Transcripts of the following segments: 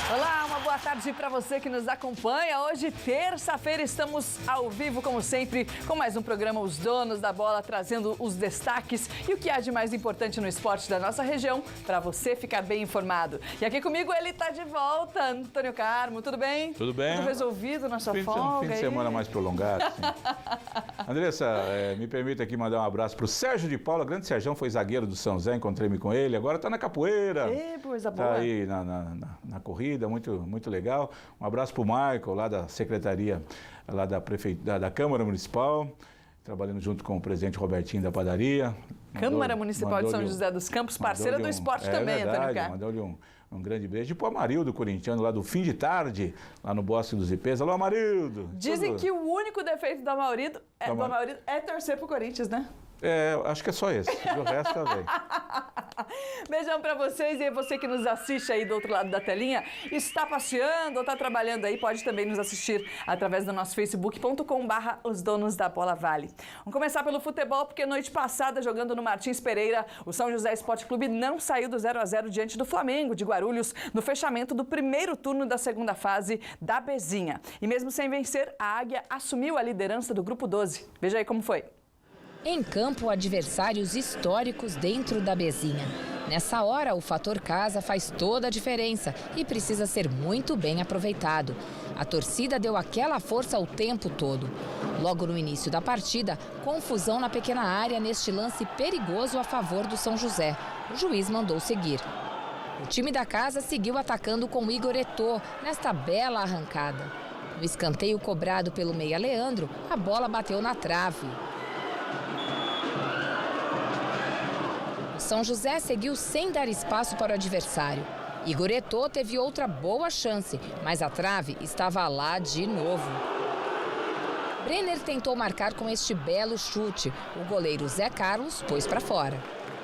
Olá, uma boa tarde para você que nos acompanha. Hoje, terça-feira, estamos ao vivo, como sempre, com mais um programa Os Donos da Bola, trazendo os destaques e o que há de mais importante no esporte da nossa região, para você ficar bem informado. E aqui comigo ele está de volta, Antônio Carmo, tudo bem? Tudo bem. Tudo resolvido na sua folga? Fim de semana mais prolongado, sim. Andressa, me permita aqui mandar um abraço para o Sérgio de Paula, grande Sérgio, foi zagueiro do São José, encontrei-me com ele, agora está na capoeira. Coisa boa. Está aí na corrida, muito legal. Um abraço para o Michael, lá da secretaria, lá da Câmara Municipal, trabalhando junto com o presidente Robertinho da padaria. Câmara Municipal de São José dos Campos, parceira do esporte também, Antônio Carmo. Mandou-lhe um grande beijo. E para o Amarildo, corintiano, lá do fim de tarde, lá no Bosque dos Ipês. Alô, Amarildo! Dizem que o único defeito do Amarildo é torcer pro Corinthians, né? Acho que é só esse. O resto tá bem. Beijão pra vocês, e você que nos assiste aí do outro lado da telinha, está passeando ou está trabalhando aí, pode também nos assistir através do nosso facebook.com/Os Donos da Bola Vale. Vamos começar pelo futebol, porque noite passada, jogando no Martins Pereira, o São José Esporte Clube não saiu do 0-0 diante do Flamengo de Guarulhos no fechamento do primeiro turno da segunda fase da Bezinha. E mesmo sem vencer, a Águia assumiu a liderança do Grupo 12. Veja aí como foi. Em campo, adversários históricos dentro da Bezinha. Nessa hora, o fator casa faz toda a diferença e precisa ser muito bem aproveitado. A torcida deu aquela força o tempo todo. Logo no início da partida, confusão na pequena área neste lance perigoso a favor do São José. O juiz mandou seguir. O time da casa seguiu atacando com Igor Eto'o nesta bela arrancada. No escanteio cobrado pelo meia Leandro, a bola bateu na trave. São José seguiu sem dar espaço para o adversário. Igor Eto'o teve outra boa chance, mas a trave estava lá de novo. Brenner tentou marcar com este belo chute. O goleiro Zé Carlos pôs para fora.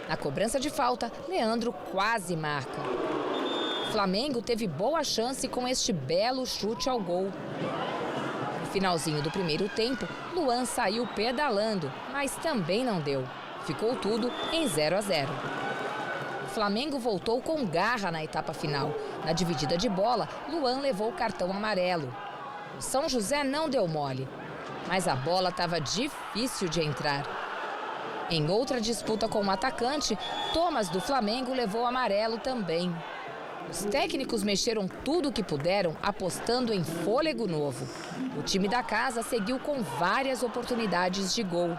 Na cobrança de falta, Leandro quase marca. O Flamengo teve boa chance com este belo chute ao gol. No finalzinho do primeiro tempo, Luan saiu pedalando, mas também não deu. Ficou tudo em 0-0. O Flamengo voltou com garra na etapa final. Na dividida de bola, Luan levou o cartão amarelo. O São José não deu mole, mas a bola estava difícil de entrar. Em outra disputa com o atacante, Thomas do Flamengo levou amarelo também. Os técnicos mexeram tudo o que puderam, apostando em fôlego novo. O time da casa seguiu com várias oportunidades de gol.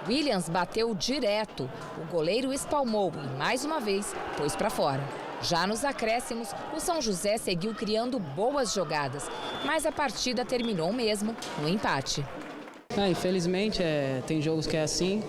Williams bateu direto. O goleiro espalmou e, mais uma vez, pôs para fora. Já nos acréscimos, o São José seguiu criando boas jogadas, mas a partida terminou mesmo no empate. Infelizmente, tem jogos que é assim,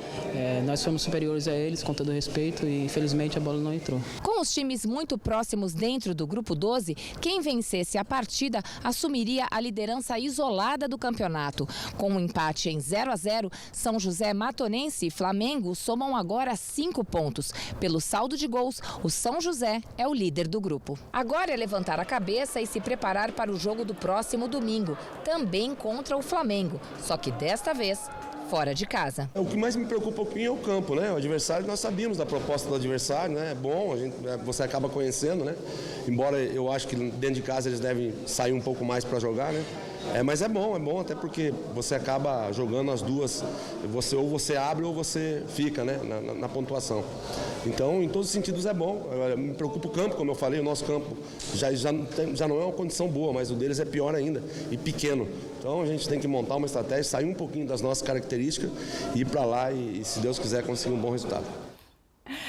nós fomos superiores a eles, com todo respeito, e infelizmente a bola não entrou. Com os times muito próximos dentro do Grupo 12, quem vencesse a partida assumiria a liderança isolada do campeonato. Com um empate em 0-0, São José, Matonense e Flamengo somam agora 5 pontos. Pelo saldo de gols, o São José é o líder do grupo. Agora é levantar a cabeça e se preparar para o jogo do próximo domingo, também contra o Flamengo, só que desta vez fora de casa. O que mais me preocupa um pouquinho é o campo, né? O adversário, nós sabíamos da proposta do adversário, né? É bom, você acaba conhecendo, né? Embora eu acho que dentro de casa eles devem sair um pouco mais para jogar, né? Mas é bom até porque você acaba jogando as duas, ou você abre ou você fica, né? Na pontuação. Então, em todos os sentidos é bom. Me preocupa o campo, como eu falei, o nosso campo já não é uma condição boa, mas o deles é pior ainda e pequeno. Então a gente tem que montar uma estratégia, sair um pouquinho das nossas características, ir para lá e, se Deus quiser, conseguir um bom resultado.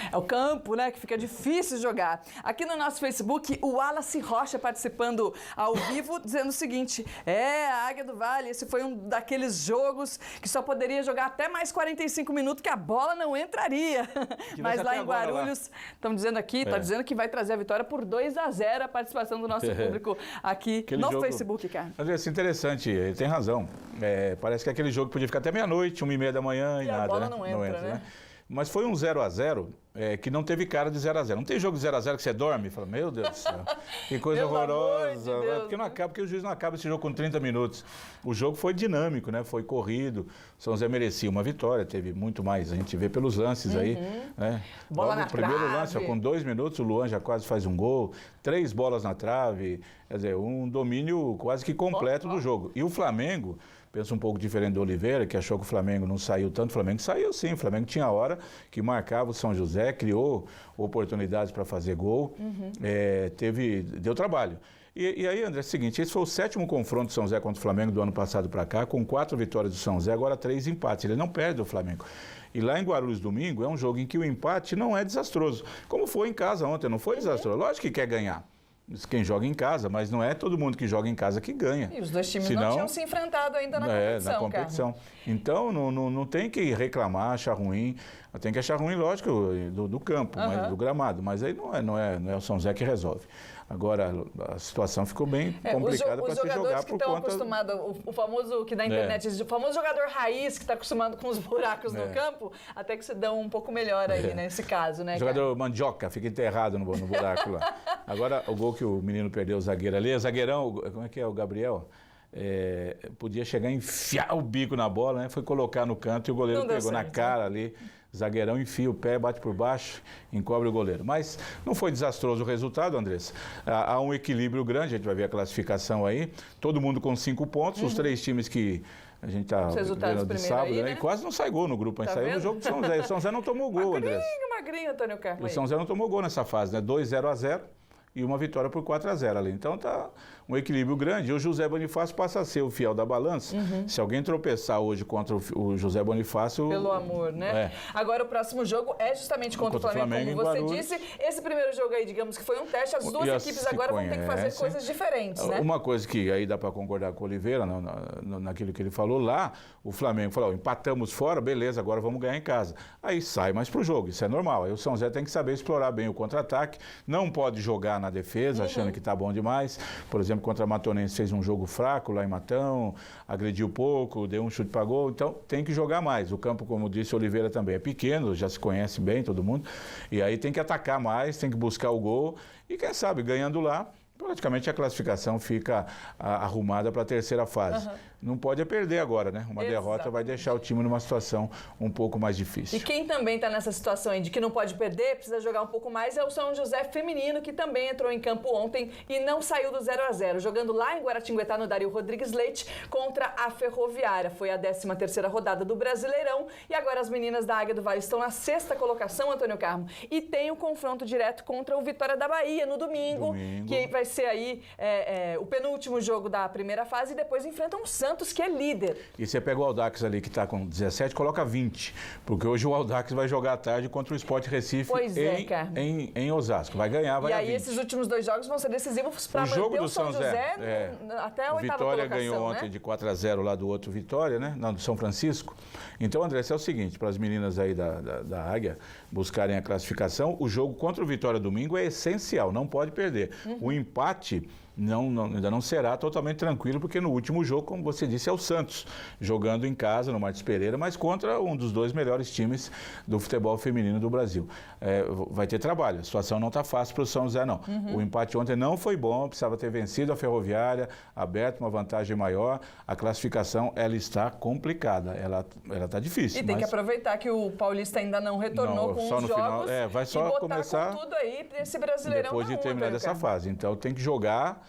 É o campo, né, que fica difícil jogar. Aqui no nosso Facebook, o Wallace Rocha participando ao vivo, dizendo o seguinte: a Águia do Vale, esse foi um daqueles jogos que só poderia jogar até mais 45 minutos, que a bola não entraria. Mas lá em Guarulhos, estão dizendo aqui, está dizendo que vai trazer a vitória por 2-0, a participação do nosso público aqui no Facebook, cara. Mas é interessante, ele tem razão. Parece que aquele jogo podia ficar até meia-noite, 1h30 da manhã e nada, a bola né? não entra, né? Mas foi um 0-0 que não teve cara de 0-0. Não tem jogo de 0-0 que você dorme e fala, meu Deus do céu, que coisa horrorosa. Porque não acaba, porque o juiz não acaba esse jogo com 30 minutos. O jogo foi dinâmico, né? Foi corrido. O São José merecia uma vitória, teve muito mais. A gente vê pelos lances aí. Né? Bola logo na no primeiro trave. lance, com 2 minutos, o Luan já quase faz um gol. 3 bolas na trave. Quer dizer, um domínio quase que completo do jogo. E o Flamengo... Pensa um pouco diferente do Oliveira, que achou que o Flamengo não saiu tanto. O Flamengo saiu sim, o Flamengo tinha hora que marcava o São José, criou oportunidades para fazer gol, deu trabalho. E aí, André, é o seguinte, esse foi o 7º confronto do São José contra o Flamengo do ano passado para cá, com 4 vitórias do São José, agora 3 empates. Ele não perde o Flamengo. E lá em Guarulhos, domingo, é um jogo em que o empate não é desastroso. Como foi em casa ontem, não foi desastroso. Lógico que quer ganhar. Quem joga em casa, mas não é todo mundo que joga em casa que ganha. E os dois times não tinham se enfrentado ainda na competição, na competição. Carmo. Então, não tem que reclamar, achar ruim. Tem que achar ruim, lógico, do campo, mas, do gramado. Mas aí não é o São José que resolve. Agora, a situação ficou bem complicada para se jogar por conta... Os jogadores que estão acostumados, o famoso, que na internet diz, o famoso jogador raiz que está acostumado com os buracos no campo, até que se dão um pouco melhor aí, nesse caso, né? O jogador mandioca, fica enterrado no buraco lá. Agora, o gol que o menino perdeu, o zagueiro ali, zagueirão, como é que é, o Gabriel? Podia chegar e enfiar o bico na bola, né? Foi colocar no canto e o goleiro pegou na cara ali. Zagueirão enfia o pé, bate por baixo, encobre o goleiro. Mas não foi desastroso o resultado, Andressa. Há um equilíbrio grande, a gente vai ver a classificação aí. Todo mundo com 5 pontos, os 3 times que a gente está vendo de sábado, aí, né? E quase não sai gol no grupo, a gente saiu no jogo do São José. O São José não tomou gol, Andressa. Magrinho, Antônio Carmo. O São José não tomou gol nessa fase, né? 2-0-0. E uma vitória por 4-0 ali. Então tá um equilíbrio grande. E o José Bonifácio passa a ser o fiel da balança. Se alguém tropeçar hoje contra o José Bonifácio... Pelo amor, né? Agora o próximo jogo é justamente contra o Flamengo, como você disse. Esse primeiro jogo aí, digamos que foi um teste. As duas equipes agora vão ter que fazer coisas diferentes, né? Uma coisa que aí dá para concordar com o Oliveira, naquilo que ele falou lá, o Flamengo falou, empatamos fora, beleza, agora vamos ganhar em casa. Aí sai mais pro jogo, isso é normal. Aí o São José tem que saber explorar bem o contra-ataque, não pode jogar na defesa, achando que tá bom demais. Por exemplo, contra a Matonense fez um jogo fraco lá em Matão, agrediu pouco, deu um chute para gol, então tem que jogar mais. O campo, como disse o Oliveira, também é pequeno, já se conhece bem todo mundo, e aí tem que atacar mais, tem que buscar o gol, e quem sabe, ganhando lá, praticamente a classificação fica arrumada para a terceira fase. Não pode perder agora, né? Uma derrota vai deixar o time numa situação um pouco mais difícil. E quem também está nessa situação aí de que não pode perder, precisa jogar um pouco mais, é o São José feminino, que também entrou em campo ontem e não saiu do 0-0, jogando lá em Guaratinguetá, no Dario Rodrigues Leite, contra a Ferroviária. Foi a 13ª rodada do Brasileirão e agora as meninas da Águia do Vale estão na 6ª colocação, Antônio Carmo, e tem o confronto direto contra o Vitória da Bahia no domingo. Que vai ser aí o penúltimo jogo da primeira fase e depois enfrentam o Santos, que é líder. E você pega o Audax ali, que está com 17, coloca 20. Porque hoje o Audax vai jogar à tarde contra o Sport Recife em Osasco. Vai ganhar, vai a 20. E aí esses últimos 2 jogos vão ser decisivos para manter o São José até a 8ª colocação. Vitória ganhou ontem de 4-0 lá do outro Vitória, né? Não, do São Francisco. Então, André, é o seguinte, para as meninas aí da Águia buscarem a classificação, o jogo contra o Vitória domingo é essencial, não pode perder. O empate ainda não será totalmente tranquilo, porque no último jogo, como você disse, é o Santos, jogando em casa, no Martins Pereira, mas contra um dos 2 melhores times do futebol feminino do Brasil. Vai ter trabalho, a situação não está fácil para o São José, não. O empate ontem não foi bom, precisava ter vencido a Ferroviária, aberto uma vantagem maior, a classificação, ela está complicada, ela está difícil. E tem que aproveitar que o Paulista ainda não retornou com só os no jogos final, vai só e botar começar com tudo aí esse Brasileirão depois de terminar dessa fase. Então tem que jogar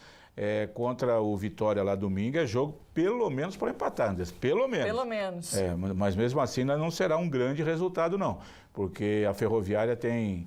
contra o Vitória lá domingo, é jogo pelo menos para empatar, Andrés, pelo menos. Pelo menos. Mas mesmo assim não será um grande resultado, não, porque a Ferroviária tem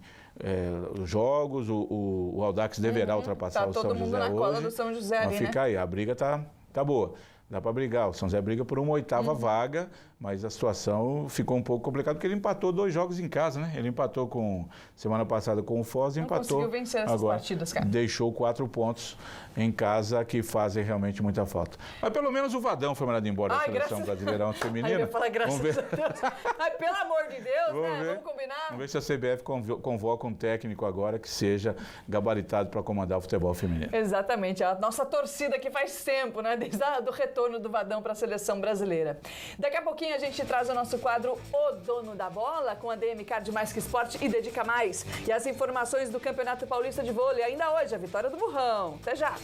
os jogos, o Audax deverá ultrapassar o São José hoje. Tá todo mundo na cola do São José ali, né? Fica aí, a briga tá boa. Dá para brigar. O São José briga por uma 8ª vaga, mas a situação ficou um pouco complicada, porque ele empatou 2 jogos em casa, né? Ele empatou semana passada com o Foz e empatou. Conseguiu vencer essas partidas, cara. Deixou 4 pontos em casa que fazem realmente muita falta. Mas pelo menos o Vadão foi mandado embora da seleção brasileira feminina. Eu ia falar graças a Deus. Mas pelo amor de Deus, vamos combinar? Vamos ver se a CBF convoca um técnico agora que seja gabaritado para comandar o futebol feminino. Exatamente. A nossa torcida que faz tempo, né? Desde o retorno retorno do Vadão para a seleção brasileira. Daqui a pouquinho a gente traz o nosso quadro O Dono da Bola, com a DM Card Mais Que Esporte e Dedica Mais. E as informações do Campeonato Paulista de Vôlei. Ainda hoje, a vitória do Burrão. Até já!